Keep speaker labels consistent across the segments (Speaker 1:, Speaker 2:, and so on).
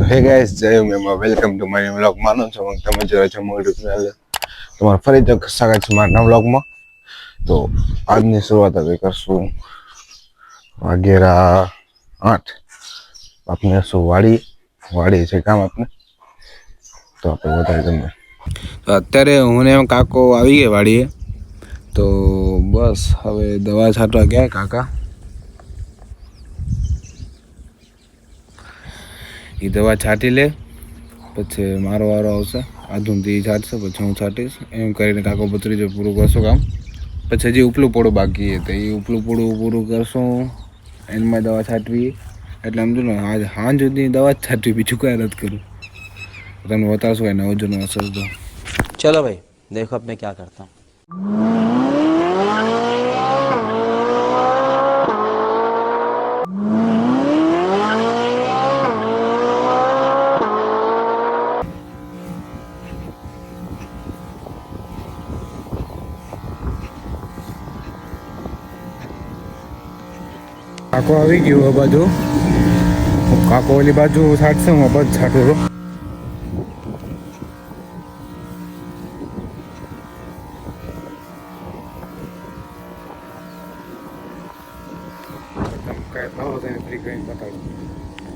Speaker 1: હે ગાઈસ, જય મેમાં welcome to my vlog. માનો છો તમે જોયો છો મોટું ચેનલ. તમારું ફરી તો સ્વાગત છે મારા નવા વ્લોગમાં. તો આજની શરૂઆત હવે કરશું વાગેરા 8. આપણે શું વાડી છે કામ આપણે, તો આપણે વધારે ગમે. તો અત્યારે હું ને કાકો આવી ગયા વાડીએ. તો બસ હવે દવા છાંટવા ગયા કાકા. એ દવા છાંટી લે પછી મારો વારો આવશે. આધુનથી છાંટશે પછી હું છાંટીશ. એમ કરીને કાકો બત્રીજો પૂરું કરશું કામ. પછી હજી ઉપલું પોળું બાકી છે તો એ ઉપલું પોળું પૂરું કરશું. એમાં દવા છાંટવી એટલે સમજો ને હાંજ સુધી દવા જ છાંટવી, બીજું કાંઈ નથી કરું. તમને બતાવશું એને વજન અસર તો.
Speaker 2: चलो भाई देखो अब मैं क्या करता हूँ.
Speaker 1: કાકો આવી ગયું આ બાજુ. કાકો ઓલી બાજુ છાંટશે, હું આ બાજુ છાંટું છું.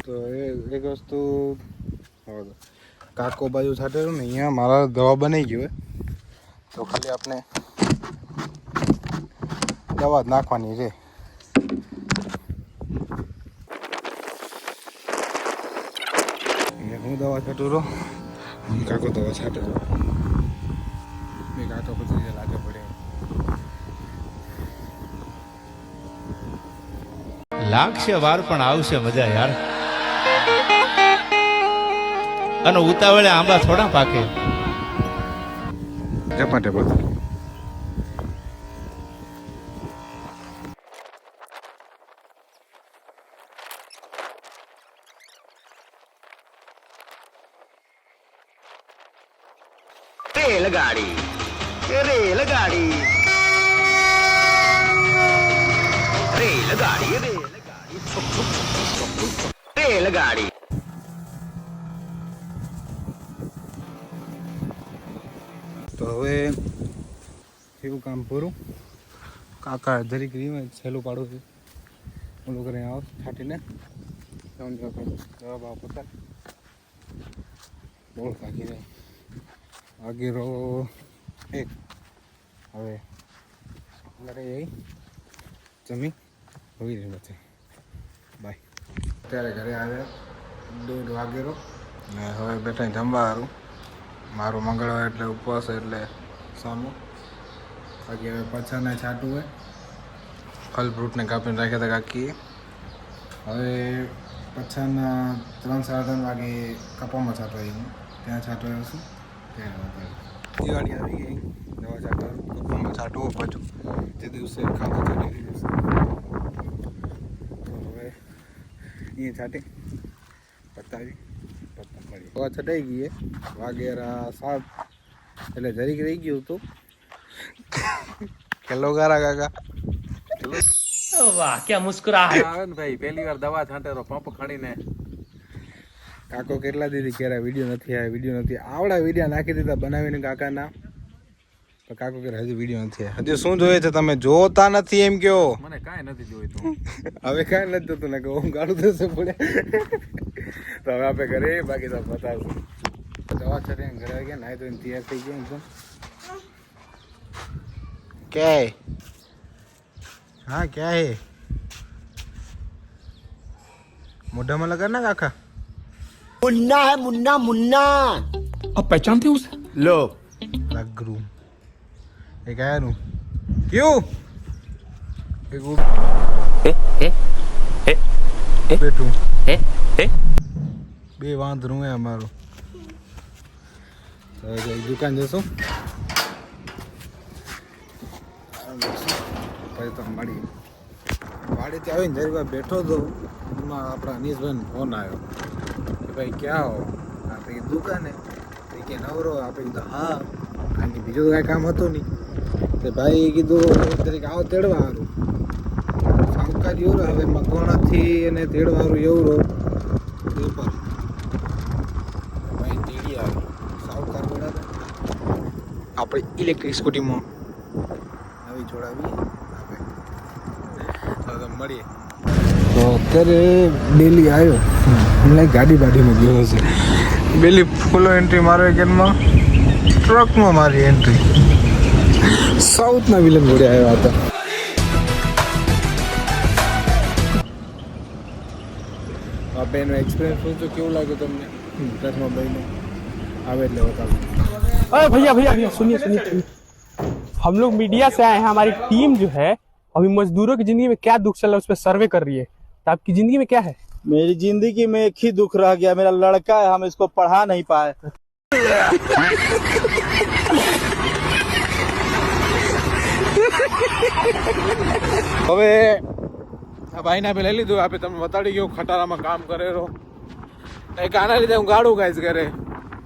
Speaker 1: તો એક વસ્તુ કાકો બાજુ છાંટેલું ને અહીંયા મારા દવા બની ગયું. તો ખાલી આપણે દવા જ નાખવાની છે. હું દવા છાંટું રહો, કાકો દવા છાંટે છો. મેં કાકા પછી લાગે પડે.
Speaker 3: લાગશે વાર પણ આવશે મજા યાર. અને ઉતાવળે આંબા થોડા પાકે.
Speaker 1: ઝપાટે બધું
Speaker 4: રેલગાડી રેલગાડી રેલગાડી રેલગાડી છુક છુક છુક છુક છુક રેલગાડી.
Speaker 1: તો હવે એવું કામ પૂરું. કાકા જરીક રીમાં છેલ્લું પાડું છું. ઓલું કરીને આવો છાંટીને દવા બાવા પતા બહુ થાકી જાય. વાગીરો 1. હવે લડે જમી હોઈ રહ્યો છે. બાય. અત્યારે ઘરે આવ્યા 1:30 વાગેરો ને હવે બેઠા જમવા સારું. મારું મંગળવાર એટલે ઉપવાસ એટલે સામું. બાકી હવે પછાને છાંટવું હોય. ફલ ફ્રૂટને કાપીને રાખ્યા હતા કાકીએ. હવે પછાના 3-3:30 વાગે કપામાં છાંટવા ત્યાં છાંટવા છું. દિવાળી આવી ગઈ, દવા છાંટવાનું કપામાં છાંટવું પાછું જે દિવસે ખાતું છાંટી દિવસે. તો હવે અહીંયા છાંટી પતાવી મળી. દવા છટાઈ ગઈ વાગેરા 7 એટલે જરીક રહી ગયું હતું. ખેલો ગારા કાકા
Speaker 2: वाह क्या मुस्कुराहट.
Speaker 3: આવે ને ભાઈ પહેલી વાર દવા છાંટેલો પંપ ખણીને.
Speaker 1: કાકો કેટલા દીધી ક્યારે વિડીયો નથી આવ્યા, વિડીયો નથી આવડા વિડીયો નાખી દીધા બનાવીને કાકાના. તો કાકો કે હજી વિડીયો નથી આવ્યા. હજી શું જોઈએ છે તમે? જોતા નથી એમ કયો?
Speaker 3: મને કાંઈ નથી જોઈતું.
Speaker 1: હવે કાંઈ નથી જોતું ને કહું ગાડું થશે પડે. તો હવે આપણે ઘરે બાકી તો બતાવશું. દવા છાંટીને ઘરે આવી ગયા, નાહી ધોઈને તૈયાર થઈ ગયો એકદમ. क्या हाँ क्या है मुड्ढा में लगा ना काका?
Speaker 4: मुन्ना है मुन्ना मुन्ना.
Speaker 3: अब पहचानते हो उसे? लो
Speaker 1: लग एक आया रू क्यों બેઠું બે વાંધરું હે અમારું. તો દુકાન જશું પછી તો મળી. વાડીથી આવીને જરી વાર બેઠો તો એમાં આપણા અનીશભાઈનો ફોન આવ્યો કે ભાઈ ક્યાં હો? આપણે દુકાને કે નવરો. આપણે કીધું હા, કારણ કે બીજું તો કાંઈ કામ હતું નહીં. તે ભાઈ કીધું તરીકે આવો તેડવા સારું. કામકાજ એવું રહે હવે મકવાણાથી અને તેડવા સારું એવું રહો. આપણી ઇલેક્ટ્રિક સ્કૂટીમાં નવી જોડાવી તો મળીએ. તો અત્યારે ડેલી આવ્યો હમણાં ગાડી બાડીમાં ગયો છે. ડેલી ફૂલો એન્ટ્રી મારો ગેમમાં ટ્રકમાં મારી એન્ટ્રી સાઉથના વિલન જોડે આવ્યા હતા. આ બેનો એક્સપિરિયન્સ શું છે, કેવું લાગ્યું તમને ટ્રકમાં બેનો આવે એટલે બતાવો.
Speaker 5: अरे भैया भैया भैया सुनिए सुनिए सुनिए। हम लोग मीडिया से आए हैं, हमारी टीम जो है अभी मजदूरों की जिंदगी में क्या दुख चल रहा है उस पर सर्वे कर रही है. तो आपकी जिंदगी में क्या है?
Speaker 6: मेरी जिंदगी में एक ही दुख रह गया, मेरा लड़का है, हम इसको पढ़ा नहीं पाए.
Speaker 1: હવે આ ભાઈને આપણે લઈ લીધું, આપણે તમને બતાડી ગયો ખટારામાં કામ કરેલો. એક આના લીધે હું ગાડું ગાઈશ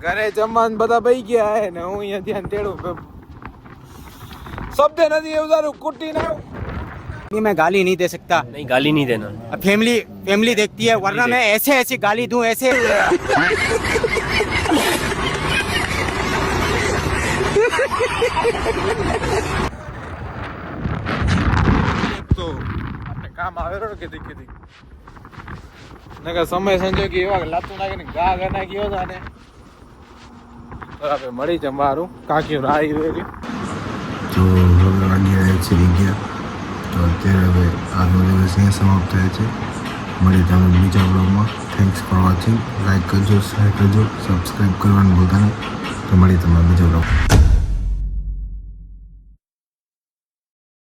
Speaker 1: ઘરે જમવાનું બધા બઈ ગયા હે ને હું અહીંયા ધ્યાન તેડું શબ્દ નથી એવું તારું કુટી ના.
Speaker 7: मैं गाली नहीं दे सकता.
Speaker 2: नहीं गाली नहीं देना.
Speaker 7: अब फैमिली देखती है, वरना मैं ऐसे गाली दूं ऐसे.
Speaker 1: તો આપણે કામ આવેલો ને કીધી નકર સમય સંજોગ એવા લાતું નાખીને ગા નાખ્યો હતો ને. તો આપણે મળી જમવાનું કાકીઓ આવી ગયેલી.
Speaker 8: તો હવે વાગ્યા છે 11. તો અત્યારે હવે આજનો દિવસ અહીંયા સમાપ્ત થાય છે. મળીએ તમે બીજા બ્લોગમાં. Thanks for watching. લાઈક કરજો, શેર કરજો, સબસ્ક્રાઈબ કરવાનું ભૂલતા નહીં. તો મળીએ તમે બીજા બ્લોગ.